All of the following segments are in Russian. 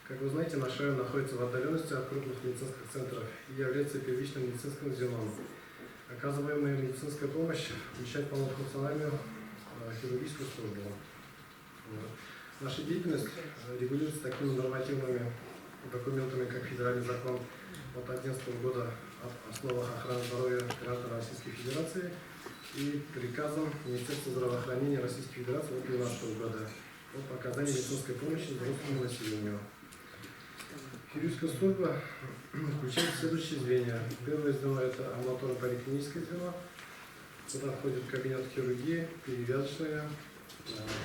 Как вы знаете, наш район находится в отдаленности от крупных медицинских центров и является первичным медицинским звеном. Оказываемая медицинская помощь включает полнофункциональную хирургическую службу. Наша деятельность регулируется такими нормативными документами, как Федеральный закон от 2011 года об основах охраны здоровья граждан Российской Федерации и приказом Министерства здравоохранения Российской Федерации от 2012 года об оказании медицинской помощи взрослому населению. Хирургическая служба включает следующие звенья. Первое звено – это амбулаторно-поликлиническое звено. Сюда входит кабинет хирургии, перевязочная,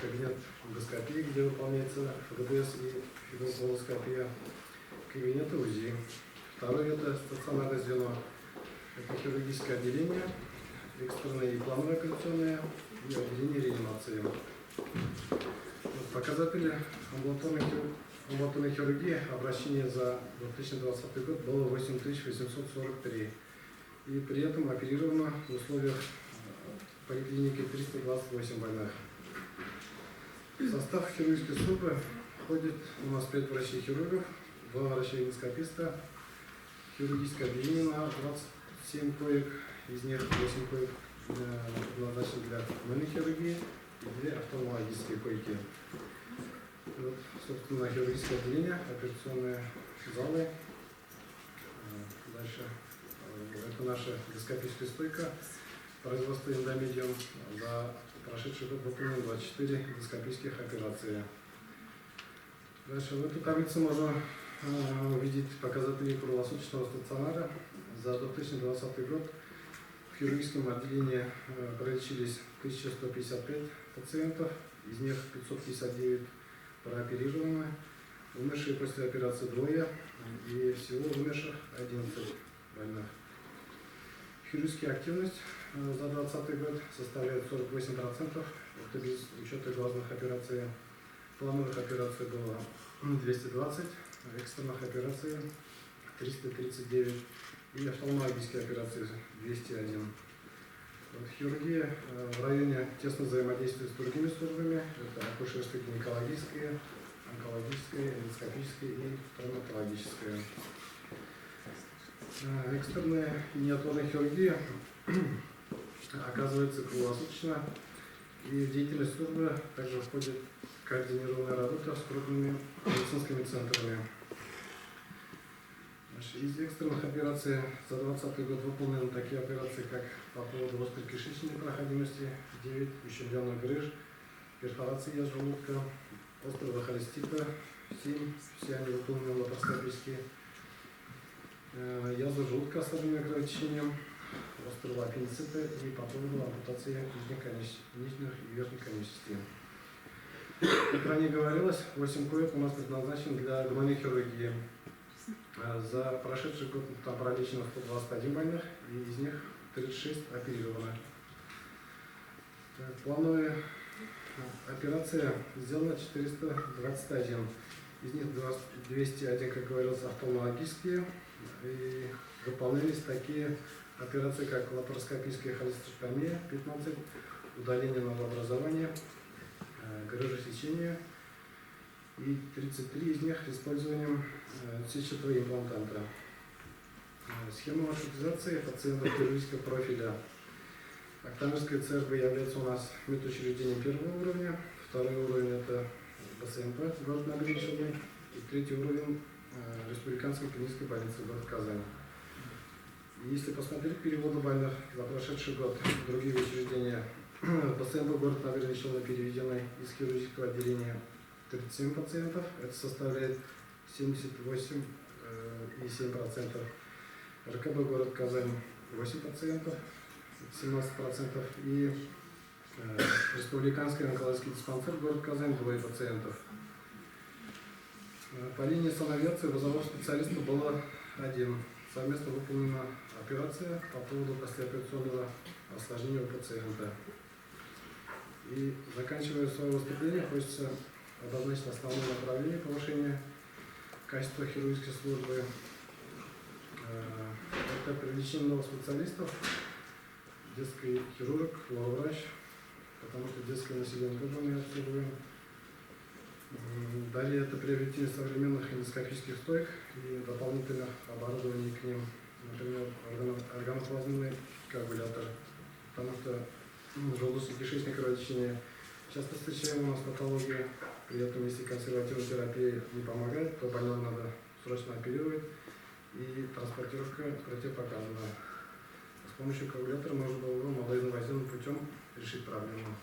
кабинет эндоскопии, где выполняется ФГБС и фиброколоноскопия, кабинеты УЗИ. Второе – это стационарное звено. Это хирургическое отделение, экстренное и плановое операционное и отделение реанимации. Показатели амбулаторной хирургии обращение за 2020 год было 8843. И при этом оперировано в условиях поликлиники 328 больных. В состав хирургической службы входит у нас 5 врачей-хирургов, 2 врача-эндоскописта, хирургическое отделение на 27 коек, из них 8 коек предназначены для пневмонной хирургии и 2 офтальмологические койки. Вот, собственно, хирургическое отделение, операционные залы. Дальше это наша эндоскопическая стойка. Производство эндомедиум. За прошедший год выполнено 24 эндоскопических операций. Дальше в этой таблице можно увидеть показатели круглосуточного стационара. За 2020 год в хирургическом отделении пролечились 1155 пациентов, из них 559 прооперированы, умершие после операции 2 и всего умерших 11 больных. Хирургическая активность за 2020 год составляет 48%, это без учета глазных операций. Плановых операций было 220, экстренных операций 339 и офтальмологические операции 201. Хирургия в районе тесно взаимодействует с другими службами. Это акушерская, гинекологическая, онкологическая, эндоскопическая и травматологическая. Экстренная и неотложная хирургия оказывается круглосуточно, и в деятельность службы также входит координированная работа с крупными медицинскими центрами. Из экстренных операций за 2020 год выполнены такие операции, как по поводу острой кишечной непроходимости 9, ущемленных грыж, перфорации язв желудка, острого холестита 7, все они выполнены лапароскопически, язва желудка, ослабленная кровотечением, острого аппендицита и по поводу ампутации нижних и верхних конечностей. Как ранее говорилось, 8 коек у нас предназначены для гнойной хирургии. За прошедший год там пролечено 121 больных, и из них 36 оперировано. Плановые операции сделано 421. Из них 201, как говорилось, офтальмологические. И выполнялись такие операции, как лапароскопическая холецистектомия 15, удаление новообразования, грыжесечение. И 33 из них с использованием сетчатого имплантанта. Схема маршрутизации пациентов хирургического профиля. Октябрьская ЦРБ является у нас медучреждением первого уровня, второй уровень это БСМП, город Набережный Челны, и третий уровень Республиканской клинической больницы город Казань. И если посмотреть переводы больных за прошедший год в другие учреждения, БСМП город Набережный Челны переведены из хирургического отделения 37 пациентов, это составляет 78,7%. РКБ город Казань 8 пациентов, 17%. И Республиканский онкологический диспансер город Казань 2 пациентов. По линии санавиации вызовов специалистов было 1. Совместно выполнена операция по поводу послеоперационного осложнения у пациента. И заканчивая свое выступление, хочется обозначить основное направление повышения качества хирургической службы. Это привлечение новых специалистов, детский хирург, лор-врач, потому что детское население тоже мы обслуживаем. Далее это приобретение современных эндоскопических стоек и дополнительных оборудований к ним, например, органоплазменный коагулятор, потому что желудочно-кишечное кровотечение часто встречаем у нас патологии. При этом, если консервативная терапия не помогает, то больного надо срочно оперировать, и транспортировка противопоказана. С помощью коагулятора можно было бы малоинвазивным путем решить проблему.